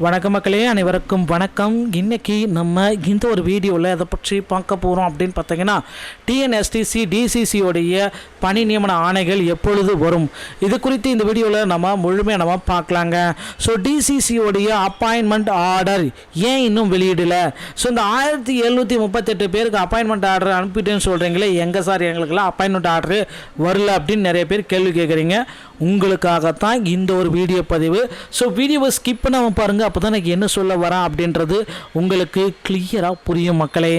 வணக்கம் மக்களே, அனைவருக்கும் வணக்கம். இன்றைக்கி நம்ம இந்த ஒரு வீடியோவில் அதை பற்றி பார்க்க போகிறோம் அப்படின்னு பார்த்தீங்கன்னா, டிஎன்எஸ்டிசி டிசிசியோடைய பணி நியமன ஆணைகள் எப்பொழுது வரும், இது குறித்து இந்த வீடியோவில் நம்ம முழுமையாக நம்ம பார்க்கலாங்க. ஸோ டிசிசியோடைய அப்பாயின்மெண்ட் ஆர்டர் ஏன் இன்னும் வெளியிடலை? ஸோ இந்த 1738 பேருக்கு அப்பாயின்மெண்ட் ஆர்டர் அனுப்பிட்டேன்னு சொல்கிறீங்களே, எங்கே சார் எங்களுக்கெல்லாம் அப்பாயின்மெண்ட் ஆர்டர் வரல அப்படின்னு நிறைய பேர் கேள்வி கேட்குறீங்க. உங்களுக்காகத்தான் இந்த ஒரு வீடியோ பதிவு. ஸோ வீடியோவை ஸ்கிப் பண்ணாமல் பாருங்கள், அப்போ தான் எனக்கு என்ன சொல்ல வரேன் அப்படின்றது உங்களுக்கு கிளியராக புரியும் மக்களே.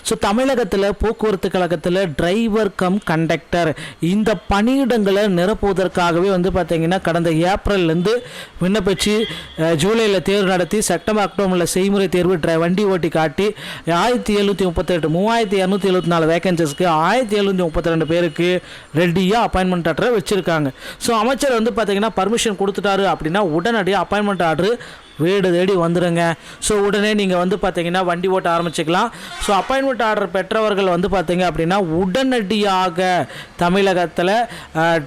ஸோ தமிழகத்தில் போக்குவரத்து கழகத்தில் டிரைவர் கம் கண்டக்டர் இந்த பணியிடங்களை நிரப்புவதற்காகவே பார்த்திங்கன்னா கடந்த ஏப்ரல்லேருந்து விண்ணப்பிச்சு ஜூலையில் தேர்வு நடத்தி செப்டம்பர் அக்டோபரில் செய்முறை தேர்வு வண்டி ஓட்டி காட்டி 1738 3274 வேகன்சிஸ்க்கு 1732 பேருக்கு ரெடியாக அப்பாயின்மெண்ட் ஆர்டரை வச்சுருக்காங்க. ஸோ அமைச்சர் பார்த்திங்கன்னா பர்மிஷன் கொடுத்துட்டாரு அப்படின்னா உடனடியாக அப்பாயின்மெண்ட் ஆர்டர் வீடு தேடி வந்துடுங்க. ஸோ உடனே நீங்கள் பார்த்தீங்கன்னா வண்டி ஓட்ட ஆரம்பிச்சிக்கலாம். ஸோ அப்பாயின்மெண்ட் ஆர்டர் பெற்றவர்கள் பார்த்தீங்க அப்படின்னா உடனடியாக தமிழகத்தில்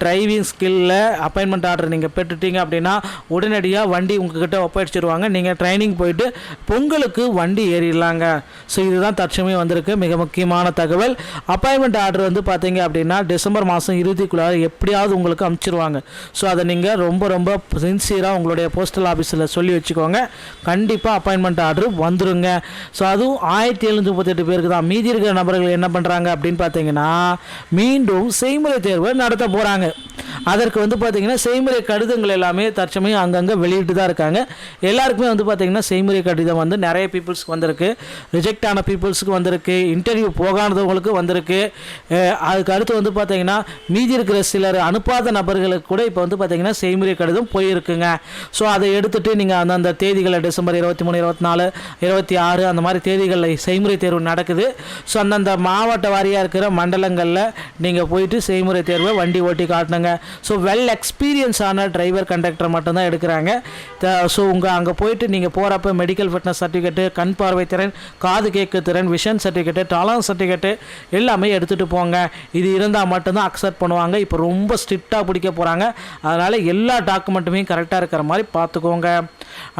டிரைவிங் ஸ்கில்லில் அப்பாயின்மெண்ட் ஆர்டர் நீங்கள் பெற்றுட்டீங்க அப்படின்னா உடனடியாக வண்டி உங்ககிட்ட ஒப்படைச்சிடுவாங்க. நீங்கள் ட்ரைனிங் போயிட்டு பொங்கலுக்கு வண்டி ஏறிடலாங்க. ஸோ இதுதான் தற்சமயம் வந்திருக்கு மிக முக்கியமான தகவல். அப்பாயின்மெண்ட் ஆர்டர் பார்த்தீங்க அப்படின்னா டிசம்பர் மாதம் இறுதிக்குள்ளார எப்படியாவது உங்களுக்கு அனுப்பிச்சிருவாங்க. ஸோ அதை நீங்கள் ரொம்ப ரொம்ப சின்சியராக உங்களுடைய போஸ்டல் ஆஃபீஸில் சொல்லி வச்சுக்கோங்க. கண்டிப்பாக அப்பாயின்மெண்ட் ஆர்டர் வந்துருங்க. ஸோ அதுவும் 1738 பேருக்கு தான். மீதி இருக்கிற நபர்கள் என்ன பண்ணுறாங்க அப்படின்னு பார்த்தீங்கன்னா மீண்டும் செய்முறை தேர்வை நடத்த போகிறாங்க. அதற்கு பார்த்தீங்கன்னா செய்முறை கடிதங்கள் எல்லாமே தற்சமயம் அங்கங்கே வெளியிட்டு தான் இருக்காங்க. எல்லாருக்குமே பார்த்தீங்கன்னா செய்முறை கடிதம் நிறைய பீப்புள்ஸ்க்கு வந்திருக்கு, ரிஜெக்ட் ஆன பீப்புள்ஸுக்கு வந்திருக்கு, இன்டர்வியூ போகாதவங்களுக்கு வந்திருக்கு. அதுக்கு அடுத்து பார்த்தீங்கன்னா மீதி இருக்கிற சிலர் அனுப்பாத நபர்களுக்கு கூட இப்போ பார்த்தீங்கன்னா செய்முறை கடிதம் போயிருக்குங்க. ஸோ அதை எடுத்துகிட்டு நீங்கள் அந்த தேதிகளில் டிசம்பர் 23, 24, 26 அந்த மாதிரி தேதிகளில் செய்முறை தேர்வு நடக்குது. ஸோ அந்தந்த மாவட்ட வாரியாக இருக்கிற மண்டலங்களில் நீங்கள் போயிட்டு செய்முறை தேர்வை வண்டி ஓட்டி காட்டணுங்க. ஸோ வெல் எக்ஸ்பீரியன்ஸான டிரைவர் கண்டக்டர் மட்டும்தான் எடுக்கிறாங்க. ஸோ அங்கே போயிட்டு நீங்கள் போகிறப்ப மெடிக்கல் ஃபிட்னஸ் சர்டிஃபிகேட்டு, கண் பார்வை திறன், காது கேட்கு திறன், விஷன் சர்டிஃபிகேட்டு, டாலரன்ஸ் சர்டிஃபிகேட்டு எல்லாமே எடுத்துகிட்டு போங்க. இது இருந்தால் மட்டும்தான் அக்செப்ட் பண்ணுவாங்க. இப்போ ரொம்ப ஸ்ட்ரிக்டாக பிடிக்க போகிறாங்க. அதனால் எல்லா டாக்குமெண்ட்டுமே கரெக்டாக இருக்கிற மாதிரி பார்த்துக்கோங்க.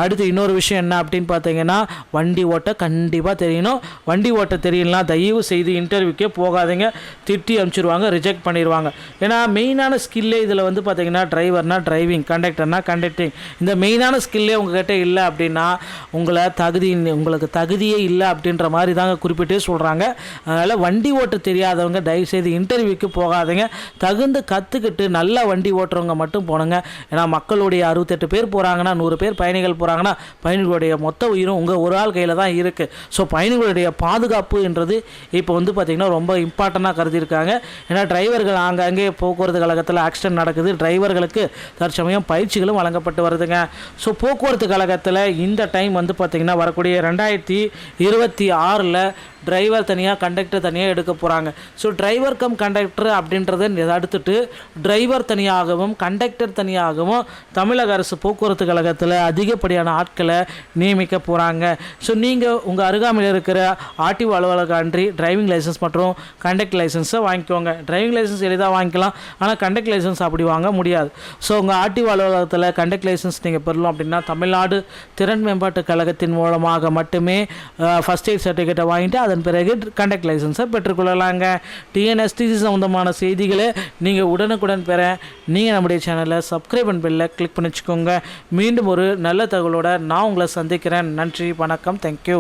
அடுத்து இன்னொரு விஷயம் என்ன அப்படின்னு பார்த்தீங்கன்னா, வண்டி ஓட்ட கண்டிப்பாக தெரியணும். வண்டி ஓட்ட தெரியலனா தயவு செய்து இன்டர்வியூக்கே போகாதீங்க. திட்டி அனுப்பிச்சிடுவாங்க, ரிஜெக்ட் பண்ணிடுவாங்க. ஏன்னா மெயினான ஸ்கில்லே இதில் பார்த்தீங்கன்னா டிரைவர்னா டிரைவிங், கண்டக்டர்னா கண்டக்டிங், இந்த மெயினான ஸ்கில்லே உங்கள்கிட்ட இல்லை அப்படின்னா உங்களுக்கு தகுதியே இல்லை அப்படின்ற மாதிரி தாங்க குறிப்பிட்டே சொல்கிறாங்க. அதனால் வண்டி ஓட்ட தெரியாதவங்க தயவுசெய்து இன்டர்வியூக்கு போகாதீங்க. தகுந்து கற்றுக்கிட்டு நல்லா வண்டி ஓட்டுறவங்க மட்டும் போனுங்க. ஏன்னா மக்களுடைய 68 பேர் போகிறாங்கன்னா 100 பேர் பயணிகள் போகிறாங்கன்னா பயணிகளுடைய மொத்த உயிரும் உங்கள் ஒரு ஆள் கையில் தான் இருக்குது. ஸோ பயணிகளுடைய பாதுகாப்பு என்றது இப்போ பார்த்திங்கன்னா ரொம்ப இம்பார்ட்டண்ட்டாக கருதியிருக்காங்க. ஏன்னா டிரைவர்கள் ஆங்காங்கே போக்குவரத்து கழகத்தில் ஆக்சிடென்ட் நடக்குது. டிரைவர்களுக்கு தற்சமயம் பயிற்சிகளும் வழங்கப்பட்டு வருதுங்க. ஸோ போக்குவரத்து கழகத்தில் இந்த டைம் பார்த்திங்கன்னா வரக்கூடிய 2026 டிரைவர் தனியாக கண்டக்டர் தனியாக எடுக்க போகிறாங்க. ஸோ டிரைவர் கம் கண்டக்டர் அப்படின்றத அடுத்துட்டு டிரைவர் தனியாகவும் கண்டக்டர் தனியாகவும் தமிழக அரசு போக்குவரத்து கழகத்தில் அதிகப்படியான ஆட்களை நியமிக்க போகிறாங்க. ஸோ நீங்கள் உங்கள் அருகாமையில் இருக்கிற ஆர்டிஓ அலுவலகம் அன்றி டிரைவிங் லைசன்ஸ் மற்றும் கண்டக்டர் லைசன்ஸை வாங்கிக்கோங்க. டிரைவிங் லைசன்ஸ் எளிதாக வாங்கிக்கலாம், ஆனால் கண்டக்டர் லைசன்ஸ் அப்படி வாங்க முடியாது. ஸோ உங்கள் ஆர்டிஓ அலுவலகத்தில் கண்டக்டர் லைசன்ஸ் நீங்கள் பெறலாம் அப்படின்னா தமிழ்நாடு திறன் மேம்பாட்டு கழகத்தின் மூலமாக மட்டுமே ஃபஸ்ட் எய்ட் சர்டிஃபிகேட்டை வாங்கிட்டு அதன் பிறகு கண்டக்ட் லைசன்ஸை பெற்றுக்கொள்ளலாங்க. டிஎன்எஸ்டிசி சம்பந்தமான செய்திகளை நீங்கள் உடனுக்குடன் பெற நீங்கள் நம்முடைய சேனலை சப்ஸ்கிரைப் அண்ட் பெல்லை கிளிக் பண்ணி வச்சுக்கோங்க. மீண்டும் ஒரு நல்ல தகவலோடு நான் உங்களை சந்திக்கிறேன். நன்றி, வணக்கம், தேங்க்யூ.